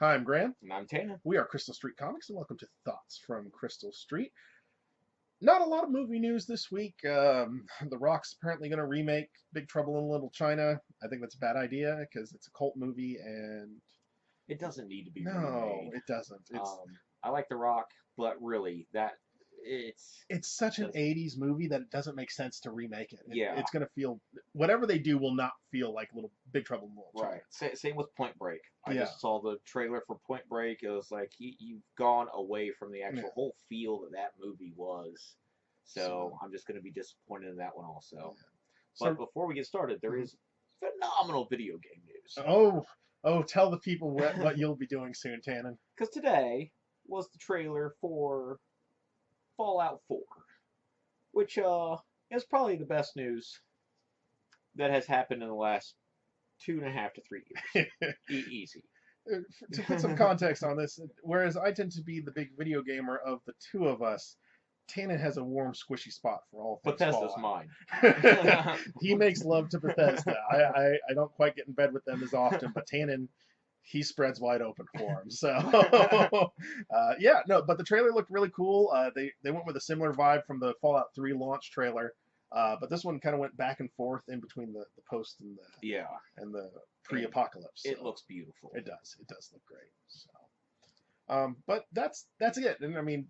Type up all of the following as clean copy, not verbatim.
Hi, I'm Graham. And I'm Tana. We are Crystal Street Comics, and welcome to Thoughts from Crystal Street. Not a lot of movie news this week. The Rock's apparently going to remake Big Trouble in Little China. I think that's a bad idea because it's a cult movie, and It doesn't need to be no, remade. it doesn't. I like The Rock, but really, it's It's such an does 80s movie that it doesn't make sense to remake it. yeah, It's going to feel whatever they do will not feel like Little Big Trouble in Little China. right. Same with Point Break. I Yeah, just saw the trailer for Point Break. It was like you've gone away from the yeah. actual whole feel that movie was. So So, I'm just going to be disappointed in that one also. yeah. But So, before we get started, there mhm. is phenomenal video game news. oh, oh, tell the people what you'll be doing soon, Tannen. Because today was the trailer for Fallout 4, which is probably the best news that has happened in the last 2.5 to 3 years. Easy. To put some context on this, whereas I tend to be the big video gamer of the two of us, Tannen has a warm, squishy spot for all things Bethesda's Fallout. mine. He makes love to Bethesda. I don't quite get in bed with them as often, but Tannen, he spreads wide open for him. So yeah, no, but the trailer looked really cool. They went with a similar vibe from the Fallout 3 launch trailer, but this one kind of went back and forth in between the post Yeah, and the and pre-apocalypse. it So looks beautiful. it does. It does look great. So, but that's it. And I mean,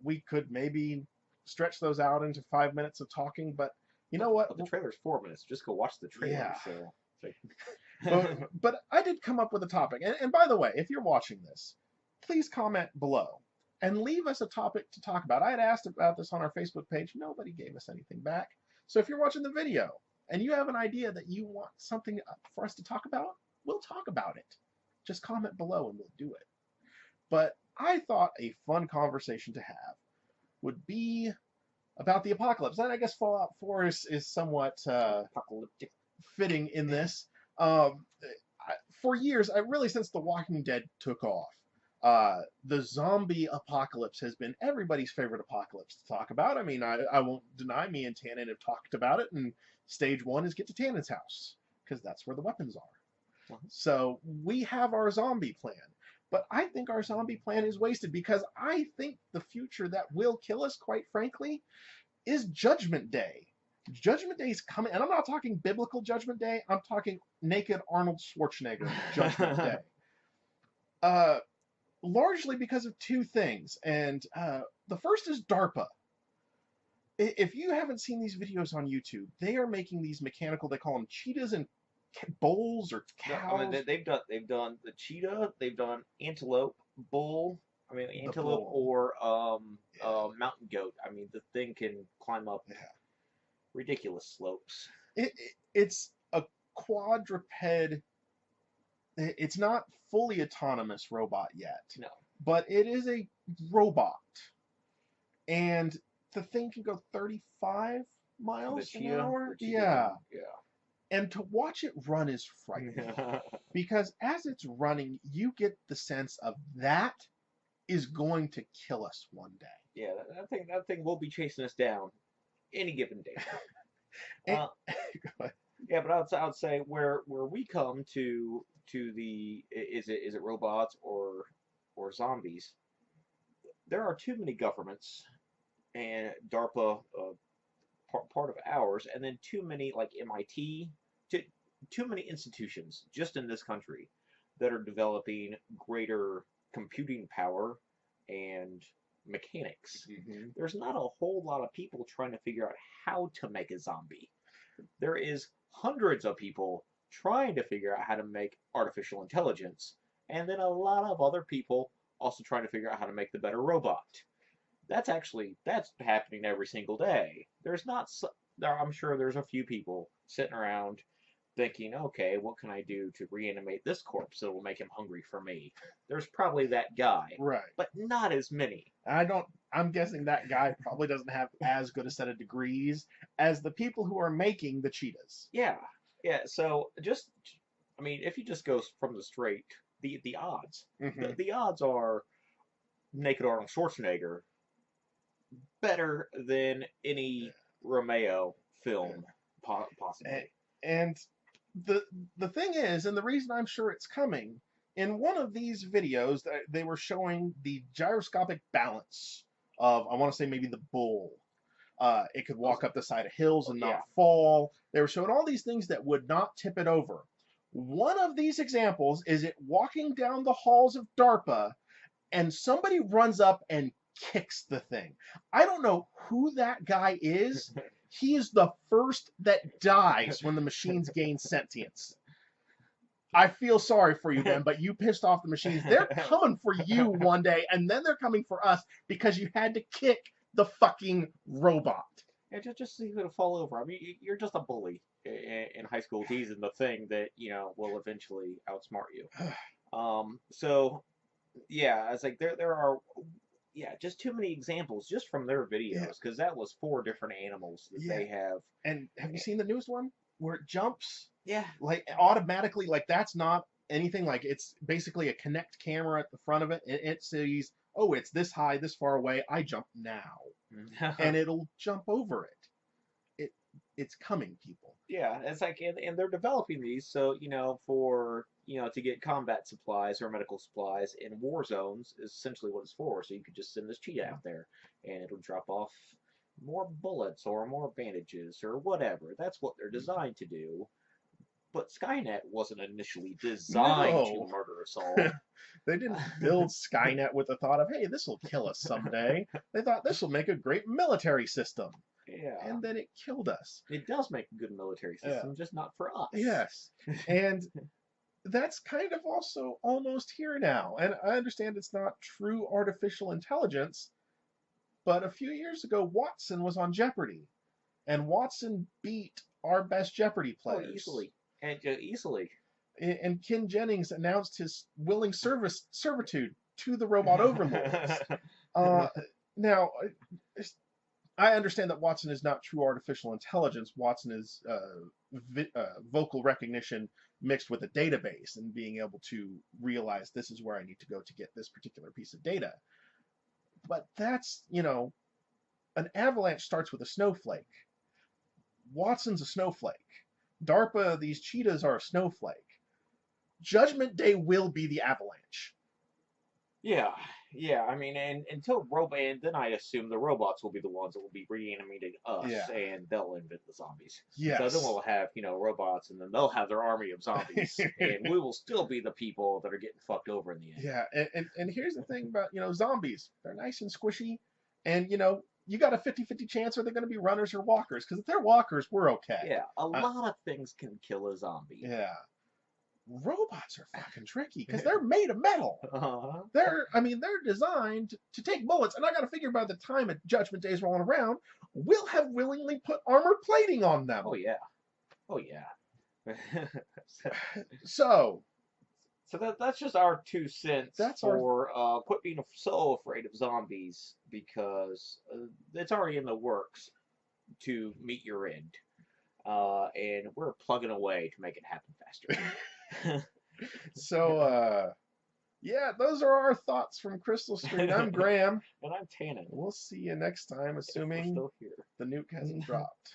we could maybe stretch those out into 5 minutes of talking, but you know what? But the trailer's 4 minutes. Just go watch the trailer. Yeah. So, But I did come up with a topic. And by the way, if you're watching this, please comment below and leave us a topic to talk about. I had asked about this on our Facebook page. Nobody gave us anything back. So if you're watching the video and you have an idea that you want something for us to talk about, we'll talk about it. Just comment below and we'll do it. But I thought a fun conversation to have would be about the apocalypse. And I guess Fallout 4 is somewhat apocalyptic. fitting in this. Um, for years, really since The Walking Dead took off, the zombie apocalypse has been everybody's favorite apocalypse to talk about. I mean, I won't deny me and Tannen have talked about it, and stage one is get to Tannen's house, because that's where the weapons are. So we have our zombie plan. But I think our zombie plan is wasted because I think the future that will kill us, quite frankly, is Judgment Day. Judgment Day is coming, and I'm not talking biblical Judgment Day. I'm talking naked Arnold Schwarzenegger Judgment Day. Largely because of two things, and the first is DARPA. If you haven't seen these videos on YouTube, they are making these mechanical. They call them cheetahs and bulls or cows. I mean, they've done the cheetah. They've done antelope, bull. I mean, antelope bull. or Yeah. mountain goat. I mean, the thing can climb up Yeah. ridiculous slopes. It's a quadruped. It's not fully autonomous robot yet, No, but it is a robot, and the thing can go 35 the miles an cheetah. hour. The cheetah Yeah, can, and to watch it run is frightening yeah. because as it's running, you get the sense of that is going to kill us one day. Yeah, that thing will be chasing us down any given day. And, Uh, yeah, but I'd say where we come to the is it robots or zombies? There are too many governments and DARPA part of ours, and then too many like MIT, too many institutions just in this country that are developing greater computing power and mechanics. Mhm. There's not a whole lot of people trying to figure out how to make a zombie. There is hundreds of people trying to figure out how to make artificial intelligence, and then a lot of other people also trying to figure out how to make the better robot. That's happening every single day. There's not I'm sure there's a few people sitting around thinking, okay, what can I do to reanimate this corpse that will make him hungry for me? There's probably that guy, Right. but not as many. I'm guessing that guy probably doesn't have as good a set of degrees as the people who are making the cheetahs. Yeah, yeah. So I mean, if you just go from the straight, the odds, Hmm. the odds are naked Arnold Schwarzenegger better than any Romeo film possibly. And the thing is, and the reason I'm sure it's coming in one of these videos, they were showing the gyroscopic balance of, I want to say maybe the bull. It could walk up the side of hills and not Yeah. fall. They were showing all these things that would not tip it over. One of these examples is it walking down the halls of DARPA, and somebody runs up and kicks the thing. I don't know who that guy is. He is the first that dies when the machines gain sentience. I feel sorry for you, Ben, but you pissed off the machines. They're coming for you one day, and then they're coming for us because you had to kick the fucking robot. And just so you could fall over. I mean, you're just a bully in high school, teasing the thing that will eventually outsmart you. So yeah, it's like there are just too many examples just from their videos because that was 4 different animals that they have. And have you seen the newest one where it jumps? Yeah. Like automatically, like that's not anything. Like it's basically a Kinect camera at the front of it. It sees, oh, it's this high, this far away. I jump now, and it'll jump over it. It's coming, people. Yeah, it's like, and they're developing these so for to get combat supplies or medical supplies in war zones is essentially what it's for. So you could just send this cheetah out there, and it'll drop off more bullets or more bandages or whatever. That's what they're designed to do. But Skynet wasn't initially designed to murder us all. They didn't build Skynet with the thought of, hey, this will kill us someday. They thought this will make a great military system. Yeah. And then it killed us. It does make a good military system, just not for us. Yes. And that's kind of also almost here now. And I understand it's not true artificial intelligence, but a few years ago, Watson was on Jeopardy. And Watson beat our best Jeopardy players. Oh, easily. And easily. And Ken Jennings announced his willing servitude to the robot overlords. Now, I understand that Watson is not true artificial intelligence. Watson is vocal recognition mixed with a database and being able to realize this is where I need to go to get this particular piece of data. But that's, an avalanche starts with a snowflake. Watson's a snowflake. DARPA, these cheetahs are a snowflake. Judgment Day will be the avalanche. Yeah. I mean, and then I assume the robots will be the ones that will be reanimating us, and they'll invent the zombies. Yes. So then we'll have robots, and then they'll have their army of zombies, and we will still be the people that are getting fucked over in the end. Yeah, and here's the thing about zombies. They're nice and squishy, and you got a 50-50 chance are they going to be runners or walkers? Because if they're walkers, we're okay. Yeah, a lot of things can kill a zombie. Yeah. Robots are fucking tricky because they're made of metal. Uh-huh. They're designed to take bullets, and I got to figure by the time Judgment Day is rolling around, we'll have willingly put armor plating on them. Oh yeah. So that's just our 2 cents quit being so afraid of zombies, because it's already in the works to meet your end. And we're plugging away to make it happen faster. So, those are our thoughts from Crystal Street. I'm Graham. And I'm Tannen. We'll see you next time, assuming still here. The nuke hasn't dropped.